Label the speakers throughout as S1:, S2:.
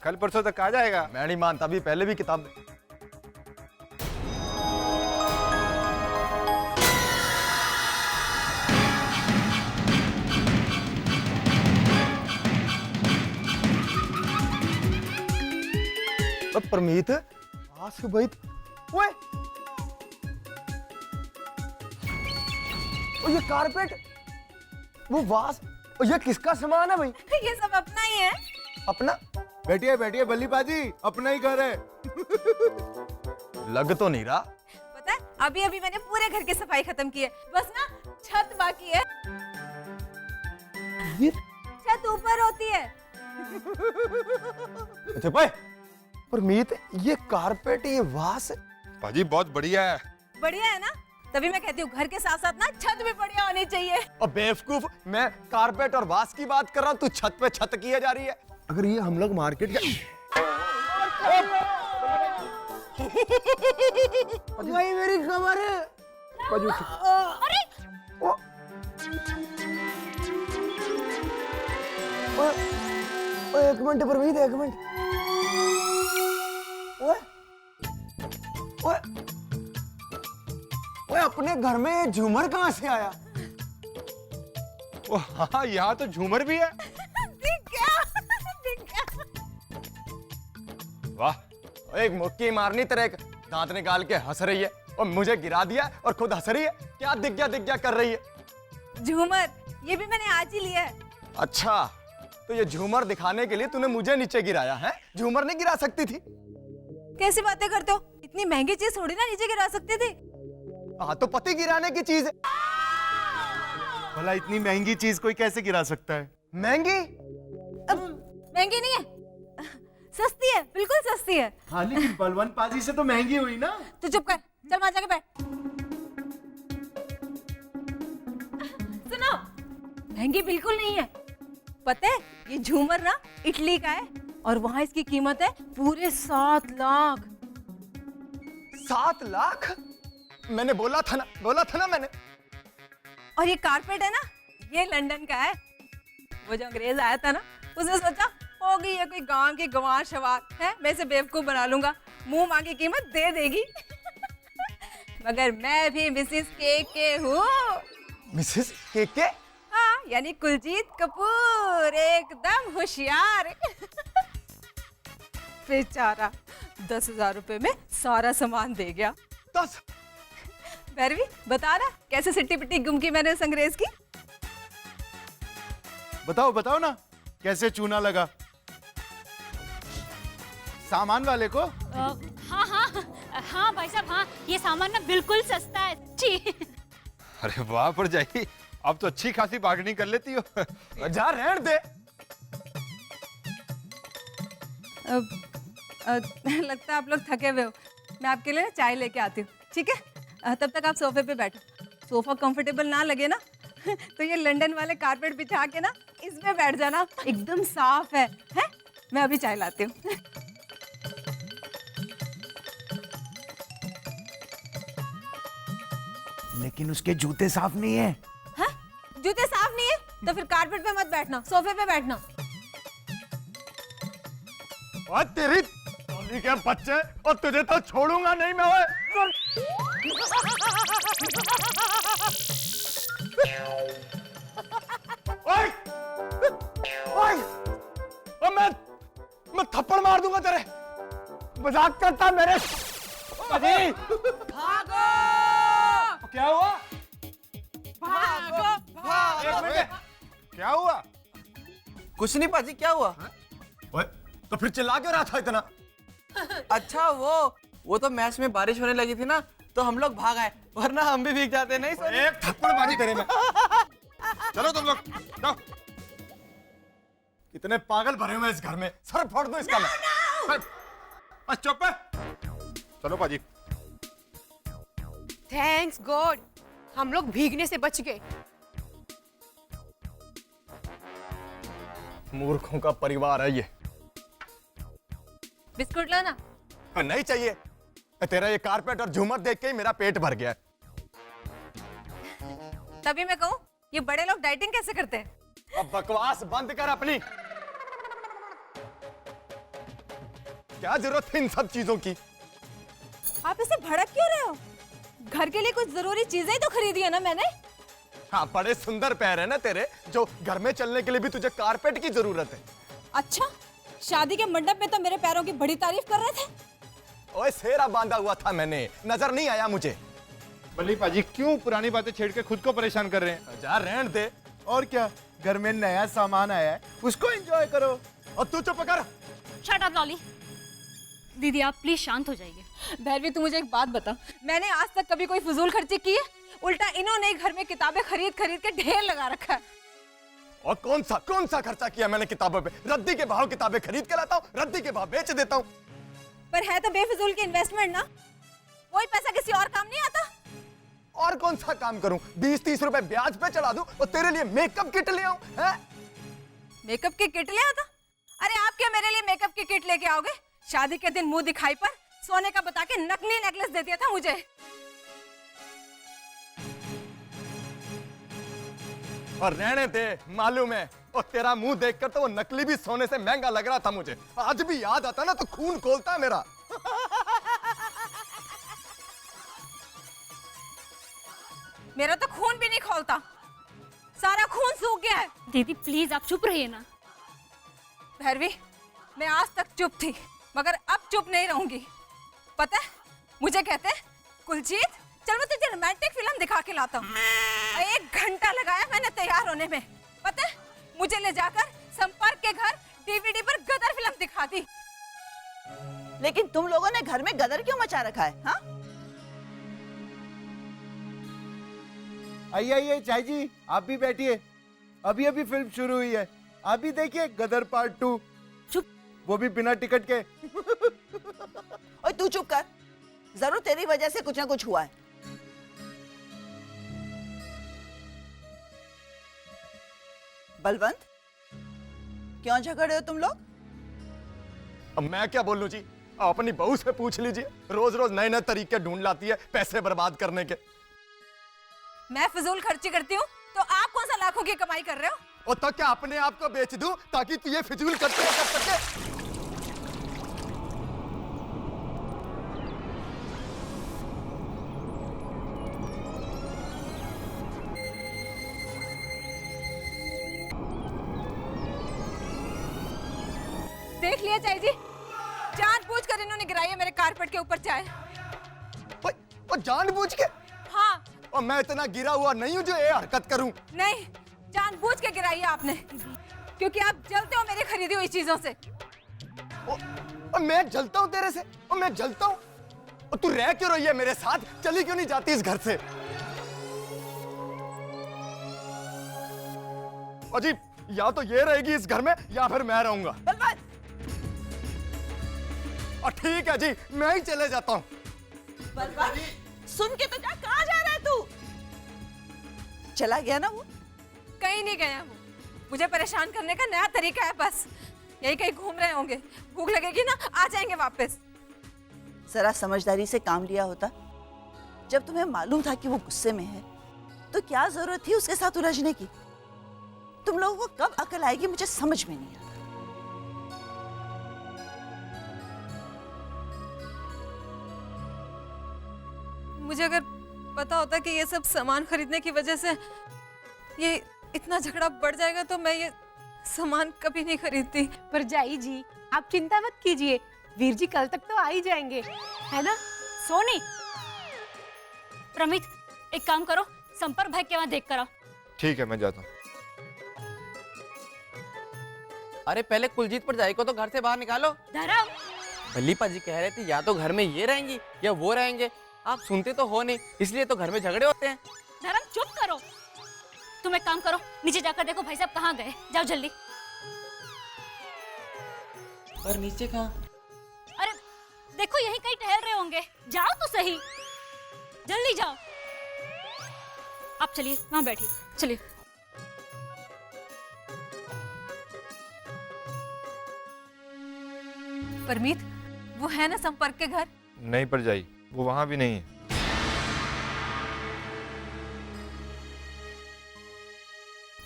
S1: कल परसों तक आ जाएगा।
S2: मैं नहीं मानता, अभी पहले भी किताब दे। परमीत वास भाई, ओए ये कारपेट, वो वास, ये किसका सामान है भाई?
S3: ये सब अपना ही है।
S2: अपना?
S1: बैठिए बैठिए बल्ली बाजी, अपना ही घर है।
S2: लग तो नहीं रहा।
S3: पता है अभी अभी मैंने पूरे घर की सफाई खत्म की है, बस ना छत बाकी है।
S2: ये
S3: छत ऊपर होती है।
S2: अच्छा भाई, परमीत ये कारपेट, ये वास
S1: बाजी बहुत बढ़िया है।
S3: बढ़िया है ना, तभी मैं कहती हूँ घर के साथ साथ ना छत भी बढ़िया होनी चाहिए।
S2: और बेवकूफ, मैं कारपेट और वास की बात कर रहा हूँ, तू छत पे छत किया जा रही है। अगर ये हम लोग मार्केट के
S4: भाई मेरी खबर है।
S3: अरे
S4: एक मिनट परमीत, एक मिनट। ओए ओए ओए, अपने घर में ये झूमर कहाँ से आया?
S1: ओ हाँ, यहाँ तो झूमर भी है।
S3: दिख गया, दिख गया।
S2: वाह, एक मुक्की मारनी तेरे, एक दांत निकाल के हंस रही है और मुझे गिरा दिया और खुद हंस रही है। क्या दिख गया कर रही है?
S3: झूमर ये भी मैंने आज ही लिया है।
S2: अच्छा, तो ये झूमर दिखाने के लिए तूने मुझे नीचे गिराया है? झूमर नहीं गिरा सकती थी?
S3: कैसी बातें करते हो, इतनी महंगी चीज थोड़ी ना नीचे गिरा सकती थी।
S2: हाँ तो पति गिराने की चीज है।
S1: भला इतनी महंगी चीज कोई कैसे गिरा सकता है?
S2: महंगी?
S3: अब महंगी नहीं है, सस्ती है, बिल्कुल सस्ती है।
S1: हाँ लेकिन बलवंत पाजी से तो महंगी हुई ना।
S3: तू चुप कर, चल वहां जाके बैठ। सुनो, महंगी बिल्कुल नहीं है। पता है ये झूमर ना इटली का है और वहां इसकी कीमत है पूरे 7 लाख।
S2: 7 लाख? मैंने बोला था ना मैंने।
S3: और ये कारपेट है ना, ये लंदन का है। वो जो अंग्रेज आया था ना, उसने सोचा होगी ये कोई गांव की गंवार शवार है, मैं इसे बेवकूफ बना लूंगा, मुंह मांगी कीमत दे देगी। मगर मैं भी मिसेस के हूँ।
S2: मिसेस के?
S3: हाँ, यानी कुलजीत कपूर, एकदम होशियार। बेचारा 10,000 रुपए में सारा सामान दे गया।
S2: 10?
S3: भैरवी बता ना, कैसे सिट्टी पिट्टी गुम की मैंने उस अंग्रेज की।
S1: बताओ बताओ ना, कैसे चूना लगा सामान वाले को?
S5: हाँ भाई साहब, हाँ ये सामान ना बिल्कुल सस्ता है जी।
S1: अरे वाह पर जाई, अब तो अच्छी खासी बार्गेनिंग कर लेती हो।
S2: जा रहने दे।
S3: लगता है आप लोग थके हुए हो, मैं आपके लिए चाय लेके आती हूँ, ठीक है? तब तक आप सोफे पे बैठो। सोफा कंफर्टेबल ना लगे ना तो ये लंदन वाले कारपेट बिछा के ना इसमें बैठ जाना, एकदम साफ है? मैं अभी चाय लाती हूँ।
S4: लेकिन उसके जूते साफ नहीं है।
S3: हाँ? जूते साफ नहीं है तो फिर कारपेट पे मत बैठना, सोफे पे बैठना।
S2: और तेरी टोली के बच्चे, और तुझे तो छोड़ूंगा नहीं मैं। ओए! ओए! और मैं थप्पड़ मार दूंगा तेरे। मजाक करता मेरे। अजी!
S3: भागो!
S1: क्या हुआ?
S3: भागो!
S1: एक मिनट, क्या हुआ?
S4: कुछ नहीं पाजी, क्या हुआ?
S2: ओए, तो फिर चिल्ला क्यों रहा था इतना?
S4: अच्छा वो तो मैच में बारिश होने लगी थी ना, तो हम लोग भाग आए, वरना हम भी भीग जाते। नहीं सर?
S1: एक थप्पड़ बाजी तेरे में। चलो तुम लोग जाओ।
S2: कितने पागल भरे हुए इस घर में, सर फोड़ दो इसका। मैं
S1: बस चुप है। चलो बाजी।
S6: थैंक्स गॉड, हम लोग भीगने से बच गए।
S2: मूर्खों का परिवार है ये।
S3: बिस्कुट लो ना।
S2: नहीं चाहिए, तेरा ये कारपेट और झूमर देख के ही मेरा पेट भर गया है।
S3: तभी मैं कहूँ ये बड़े लोग डाइटिंग कैसे करते हैं?
S2: अब बकवास बंद कर अपनी। क्या जरूरत है इन सब चीजों की?
S3: आप इसे भड़क क्यों रहे हो? घर के लिए कुछ जरूरी चीजें ही तो खरीदी है ना मैंने।
S2: हाँ, बड़े सुंदर पैर है ना तेरे, जो घर में चलने के लिए भी तुझे कारपेट की जरूरत है।
S3: अच्छा, शादी के मंडप में तो मेरे पैरों की बड़ी तारीफ कर रहे थे।
S2: ओए, सेरा बांधा हुआ था मैंने, नजर नहीं आया मुझे।
S1: बल्ली पाजी क्यों पुरानी बातें छेड़ के खुद को परेशान कर रहे हैं?
S2: जा रहने दे।
S7: और क्या, घर में नया सामान आया है, उसको एंजॉय करो।
S2: और तू चुप कर।
S5: Shut up lolly. दीदी आप प्लीज शांत हो जाइए।
S3: भैरवी, तू मुझे एक बात बता, मैंने आज तक कभी कोई फजूल खर्ची की है? उल्टा इन्होंने घर में किताबें खरीद खरीद के ढेर लगा रखा है।
S2: और कौन सा खर्चा किया मैंने किताबों पे? रद्दी के भाव किताबें खरीद के लाता हूँ, रद्दी के भाव बेच देता हूँ।
S3: पर है तो बेफिजूल की इन्वेस्टमेंट ना, वही पैसा किसी और काम नहीं आता।
S2: और कौन सा काम करूं? 20-30 रुपए ब्याज पे चढ़ा दूं और तेरे लिए मेकअप किट ले आऊं?
S3: मेकअप की किट ले आता? अरे आप क्या मेरे लिए मेकअप की किट लेके आओगे? शादी के दिन मुंह दिखाई पर सोने का बता के नकली नेकलेस दे दिया था मुझे।
S2: और रहने दे, मालूम है, और तेरा मुंह देखकर तो वो नकली भी सोने से महंगा लग रहा था मुझे। आज भी याद आता ना तो खून खोलता है मेरा।
S3: मेरा तो खून भी नहीं खोलता, सारा खून सूख गया है।
S5: दीदी प्लीज आप चुप रहिए ना।
S3: भैरवी, मैं आज तक चुप थी, मगर अब चुप नहीं रहूंगी। पता है मुझे कहते हैं, कुलजीत चल मैं तुझे रोमांटिक फिल्म दिखा के लाता हूँ। 1 घंटा लगाया मैंने तैयार होने में। पता है मुझे ले जाकर संपर्क के घर डीवीडी पर गदर फिल्म दिखा दी।
S8: लेकिन तुम लोगों ने घर में गदर क्यों मचा रखा है? हाँ,
S7: आइए आइए चाय जी, आप भी बैठिए। अभी अभी फिल्म शुरू हुई है, आप भी देखिए गदर पार्ट 2।
S8: चुप।
S7: वो भी बिना टिकट के।
S8: और तू चुप कर, जरूर तेरी वजह से कुछ ना कुछ हुआ है। बलवंत, क्यों झगड़े हो तुम लोग?
S2: अब मैं क्या बोलूं जी, अपनी बहू से पूछ लीजिए, रोज रोज नए नए तरीके ढूंढ लाती है पैसे बर्बाद करने के।
S3: मैं फजूल खर्ची करती हूँ तो आप कौन सा लाखों की कमाई कर रहे हो?
S2: और तो क्या अपने आप को बेच दूं ताकि तू ये फिजूल खर्चे कर सके?
S3: देख लिया चाय जी, जानबूझकर इन्होंने गिराई है मेरे कारपेट के ऊपर चाय।
S2: और जानबूझ के?
S3: हाँ।
S2: और मैं इतना गिरा हुआ नहीं हूं जो ये हरकत करूं।
S3: नहीं, जानबूझ के गिराई है आपने, क्योंकि आप जलते हो मेरी खरीदी हुई चीजों से।
S2: और मैं जलता हूं तेरे से? और मैं जलता हूं? और तू रह क्यों रही है मेरे साथ? चली क्यों नहीं जाती इस घर से? अजी, या तो ये रहेगी इस घर में या फिर मैं रहूंगा।
S8: बलवंत,
S2: और ठीक है जी, मैं ही चले जाता हूं।
S8: बलवंत, सुन के तो जा, कहाँ जा रहा है तू? चला गया ना वो?
S3: कहीं नहीं गया वो, मुझे परेशान करने का नया तरीका है बस। यही कहीं घूम रहे होंगे, भूख लगेगी ना आ जाएंगे वापस।
S8: जरा समझदारी से काम लिया होता। जब तुम्हें मालूम था कि वो गुस्से में है, तो क्या जरूरत थी उसके साथ उलझने की? तुम लोगों को कब अकल आएगी मुझे समझ में नहीं आता।
S3: मुझे अगर पता होता कि ये सब सामान खरीदने की वजह से ये इतना झगड़ा बढ़ जाएगा तो मैं ये सामान कभी नहीं खरीदती।
S6: भरजाई जी, आप चिंता मत कीजिए, वीर जी कल तक तो आ ही जाएंगे, है ना?
S5: सोनी, प्रमित एक काम करो, संपर्क भाई के वहां देख कर आओ।
S1: ठीक है, मैं जाता हूँ।
S4: अरे पहले कुलजीत पर जाई को तो घर से बाहर निकालो।
S5: धर्म,
S4: भल्ली पाजी कह रहे थे या तो घर में ये रहेंगी या वो रहेंगे, आप सुनते तो हो नहीं, इसलिए तो घर में झगड़े होते हैं।
S5: धर्म चुप करो। तुम एक काम करो, नीचे जाकर देखो भाई साहब कहाँ गए, जाओ जल्दी।
S4: पर नीचे कहाँ?
S5: अरे देखो यही कहीं टहल रहे होंगे, जाओ तो सही, जल्दी जाओ। आप चलिए वहां बैठिए, चलिए।
S3: परमीत, वो है ना संपर्क के घर?
S1: नहीं पर जाई, वो वहां भी नहीं है।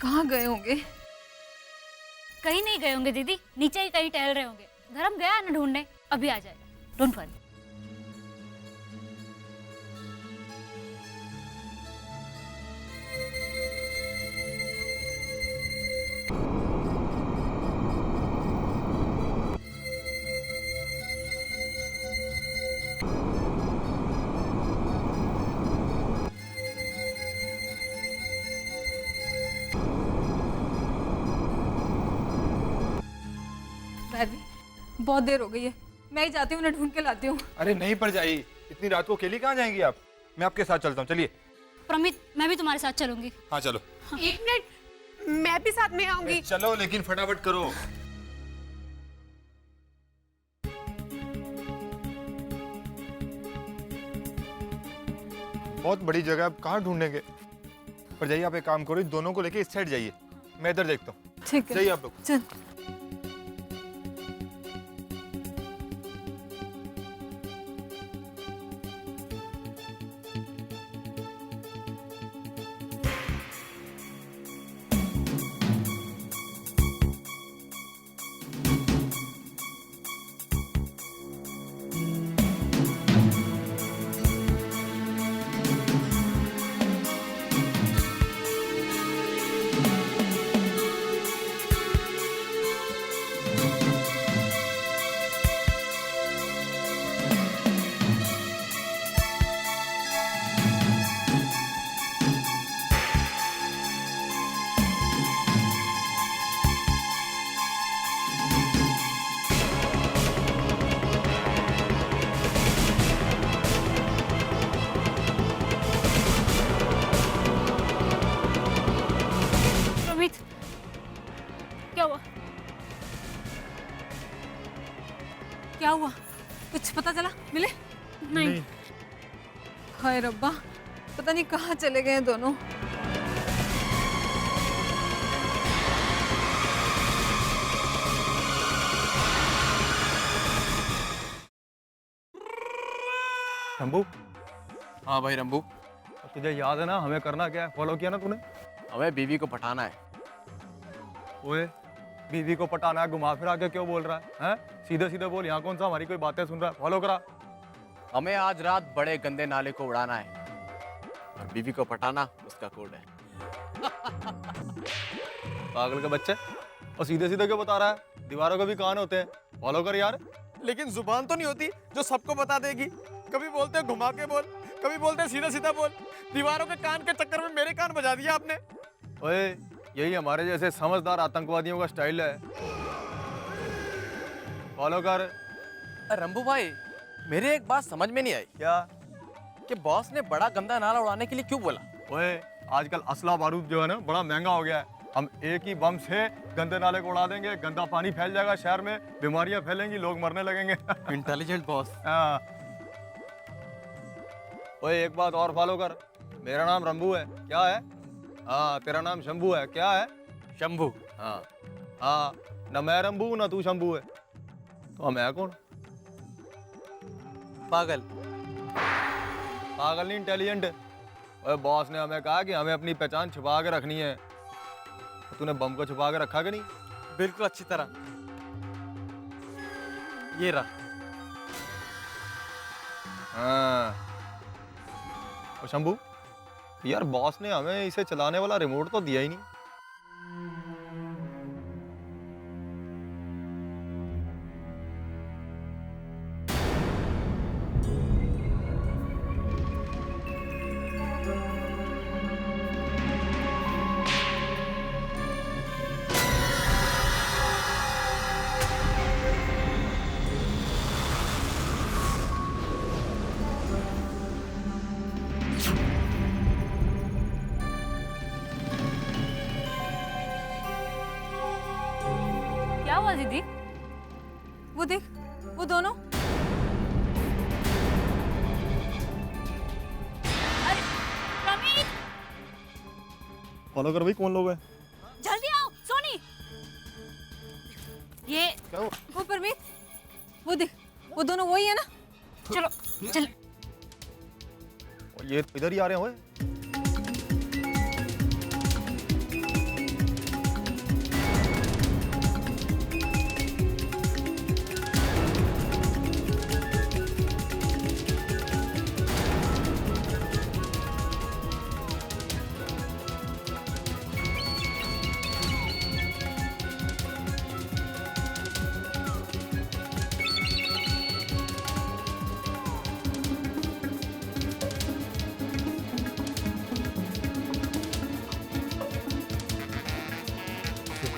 S3: कहाँ गए होंगे?
S5: कहीं नहीं गए होंगे दीदी, नीचे ही कहीं टहल रहे होंगे, धर्म गया है ना ढूंढने, अभी आ जाएगा, डोंट वरी।
S3: बहुत देर हो गई है, मैं ही जाती हूँ, उन्हें ढूंढ के लाती हूँ।
S1: अरे नहीं पर जाइए, इतनी रात को अकेली कहाँ जाएंगी आप? मैं आपके साथ चलता हूँ, चलिए।
S5: प्रमित, मैं भी तुम्हारे साथ चलूंगी।
S1: हाँ चलो।
S6: एक मिनट, मैं भी साथ में आऊंगी।
S1: चलो लेकिन फटाफट करो। बहुत बड़ी जगह, आप कहाँ ढूंढेंगे? पर जाइए, आप एक काम करो, इन दोनों को लेके इस साइड जाइए, मैं इधर देखता हूँ।
S3: ठीक है,
S1: जाइए आप लोग।
S3: चल।
S5: क्या हुआ?
S3: क्या हुआ? कुछ पता चला? मिले?
S5: नहीं।
S3: हाय रब्बा, पता नहीं कहाँ चले गए हैं दोनों।
S2: शंभू,
S4: हाँ भाई रंबू,
S2: तुझे याद है ना हमें करना क्या है? फॉलो किया ना तूने?
S4: हमें बीवी को पटाना है।
S2: ओए, बीवी को पटाना है, घुमा फिरा के क्यों बोल रहा है? हैं? सीधे सीधे बोल, यहाँ कौन सा हमारी कोई बातें सुन रहा है? फॉलो करा।
S4: हमें आज रात बड़े गंदे नाले को उड़ाना है और बीवी को पटाना उसका कोड है।
S2: पागल के बच्चे, और सीधे सीधे क्यों बता रहा है? दीवारों के भी कान होते हैं, फॉलो कर यार।
S4: लेकिन जुबान तो नहीं होती जो सबको बता देगी। कभी बोलते हैं घुमा के बोल, कभी बोलते हैं सीधा सीधा बोल। दीवारों के कान के चक्कर में मेरे कान बजा दिया आपने।
S2: ओए, यही हमारे जैसे समझदार आतंकवादियों का स्टाइल है। फॉलो कर।
S4: रंबू भाई, मेरे एक बात समझ में नहीं आई
S2: क्या?
S4: कि बॉस ने बड़ा गंदा नाला उड़ाने के लिए क्यों बोला?
S2: ओए, आजकल असला बारूद जो है ना बड़ा महंगा हो गया है। हम एक ही बम से गंदे नाले को उड़ा देंगे, गंदा पानी फैल जाएगा शहर में, बीमारियां फैलेंगी, लोग मरने लगेंगे।
S4: Intelligent boss.
S2: हाँ। ओए, एक बात और फॉलो कर। मेरा नाम रंबू है, क्या है? हाँ, तेरा नाम शंभू है, क्या है?
S4: शंभू।
S2: हाँ हाँ, न मैं रंबू न तू शंभू है, तो हम है कौन?
S4: पागल।
S2: पागल नहीं, इंटेलिजेंट। ओए, बॉस ने हमें कहा कि हमें अपनी पहचान छुपा के रखनी है। तो तूने बम को छुपा के रखा कि नहीं?
S4: बिल्कुल अच्छी तरह। ये रहा।
S2: हाँ। और शंभू, यार बॉस ने हमें इसे चलाने वाला रिमोट तो दिया ही नहीं।
S3: क्या हुआ दीदी? वो देख, वो दोनों।
S5: अरे प्रमीत,
S2: फॉलो कर भाई, कौन लोग हैं?
S5: जल्दी आओ। सोनी, ये
S3: वो परमीत, वो देख, वो दोनों वही है ना?
S5: चलो चल।
S2: और ये तो इधर ही आ रहे हैं। ओए,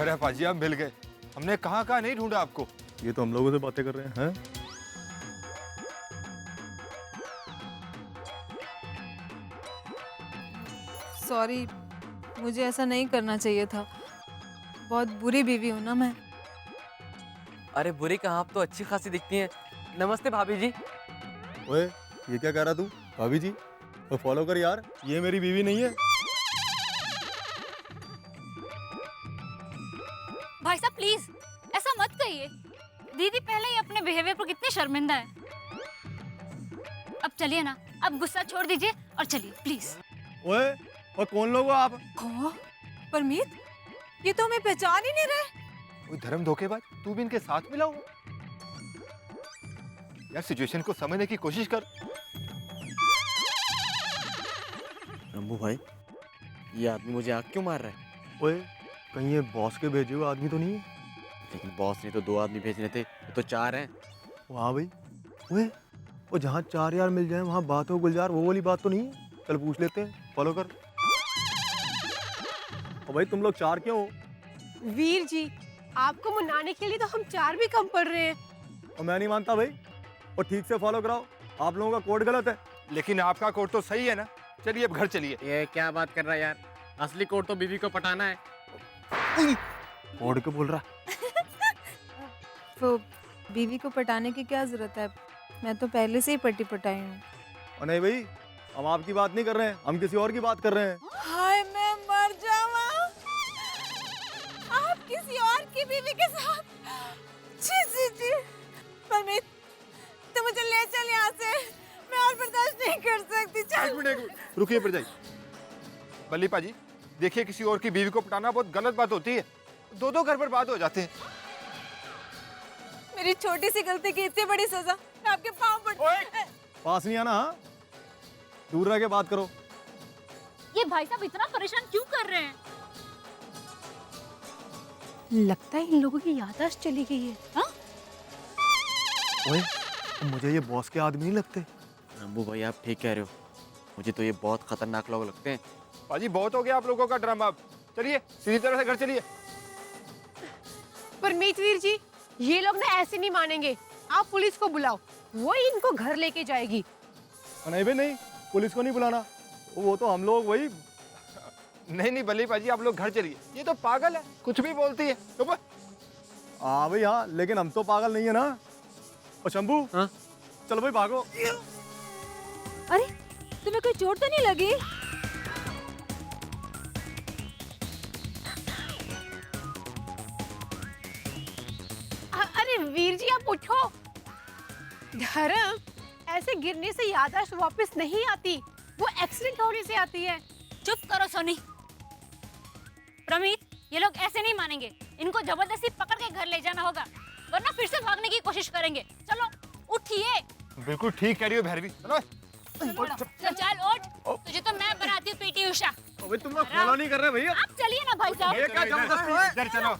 S1: शुक्र है पाजी आप मिल गए। हमने कहाँ कहाँ नहीं ढूंढा आपको।
S2: ये तो हम लोगों से बातें कर रहे हैं।
S3: सॉरी, मुझे ऐसा नहीं करना चाहिए था। बहुत बुरी बीवी हूँ ना मैं।
S4: अरे बुरी कहाँ, आप तो अच्छी खासी दिखती हैं। नमस्ते भाभी जी।
S2: ओए ये क्या कह रहा तू? भाभी जी तो फॉलो कर यार, ये मेरी बीवी नहीं है।
S5: भाई साहब प्लीज ऐसा मत कहिए। दीदी पहले ही अपने बिहेवियर पर कितनी शर्मिंदा है। अब चलिए ना, अब गुस्सा छोड़ दीजिए और चलिए प्लीज।
S2: ओए और कौन लोग हो आप?
S3: परमीत, ये तो हमें पहचान ही नहीं रहे।
S1: कोई धर्म धोखेबाज, तू भी इनके साथ मिला हुआ। यार सिचुएशन को समझने की कोशिश कर।
S4: रंबू भाई, ये आदमी मुझे आग क्यों मार रहा है?
S2: ओए कहीं ये बॉस के भेजे हुए आदमी तो नहीं है?
S4: लेकिन बॉस ने तो 2 आदमी भेजने थे, ये तो 4 हैं।
S2: हाँ भाई। ओए वो जहाँ 4 यार मिल जाए वहाँ बात हो गुलजार, वो वाली बात तो नहीं है? चल पूछ लेते हैं, फॉलो कर। और भाई तुम लोग 4 क्यों हो?
S6: वीर जी, आपको मनाने के लिए तो हम 4 भी कम पड़ रहे हैं।
S2: और मैं नहीं मानता भाई, और ठीक से फॉलो कराओ। आप लोगों का कोड गलत है।
S1: लेकिन आपका कोड तो सही है ना। चलिए अब घर चलिए।
S4: ये क्या बात कर रहा है यार? असली कोड तो बीवी को पटाना है।
S2: कोड क्यों बोल रहा?
S3: वो बीवी को पटाने की क्या जरूरत है? मैं तो पहले से ही पटी पटाई हूँ।
S2: और नहीं भाई, हम आपकी बात नहीं कर रहे हैं, हम किसी और की बात कर रहे हैं।
S3: हाय मैं मर जावा। आप किसी और की बीवी के साथ? जी जी जी। परमीत, तो मुझे ले चल यहाँ से। मैं और बर्दाश्त नहीं कर सकती। चल।
S1: एक मिनट रुकिए भरजाई। बल्ली पाजी, देखिए किसी और की बीवी को पटाना बहुत गलत बात होती है। 2-2 घर बर्बाद हो जाते हैं।
S3: मेरी छोटी सी गलती की इतनी बड़ी सजा। मैं आपके पाँव पड़।
S2: पास नहीं आना। हाँ दूर रह के बात करो।
S5: ये भाई साहब इतना परेशान क्यों कर रहे हैं?
S6: लगता है इन लोगों की याददाश्त चली गई है।
S5: हाँ?
S2: ओए मुझे ये बॉस के आदमी नहीं लगते।
S4: रंबू भाई आप ठीक कह रहे हो, मुझे तो ये बहुत खतरनाक लोग लगते हैं।
S1: पाजी बहुत हो गया आप लोगों का ड्रामा। अब चलिए सीधी तरह से घर चलिए।
S6: परमीत वीर जी, ये लोग ना ऐसे नहीं मानेंगे। आप पुलिस को बुलाओ, वो ही इनको घर लेके जाएगी।
S2: नहीं भाई नहीं, पुलिस को नहीं बुलाना। वो तो हम लोग वही।
S1: नहीं नहीं बल्ली पाजी, आप लोग घर चलिए। ये तो पागल है, कुछ भी बोलती है। तो
S2: हाँ भाई हाँ, लेकिन हम तो पागल नहीं है ना। और शंभू,
S4: हाँ?
S2: चलो भाई भागो।
S3: अरे तुम्हें कोई चोट तो नहीं लगी?
S6: अरे वीर जी आप उठो। धर्म, ऐसे गिरने से याददाश्त वापस नहीं आती, वो एक्सीडेंट होने से आती है।
S5: चुप करो सोनी। प्रमीत, ये लोग ऐसे नहीं मानेंगे। इनको जबरदस्ती पकड़ के घर ले जाना होगा, वरना फिर से भागने की कोशिश करेंगे। चलो उठिए।
S1: बिल्कुल ठीक कह रही हो भैरवी। चलो
S5: चल उठ, तुझे तो मैं बनाती हूँ पीटी उषा।
S2: अबे तुम लोग फॉलो नहीं कर रहे भैया।
S5: आप चलिए ना भाई साहब।
S1: इधर चलो।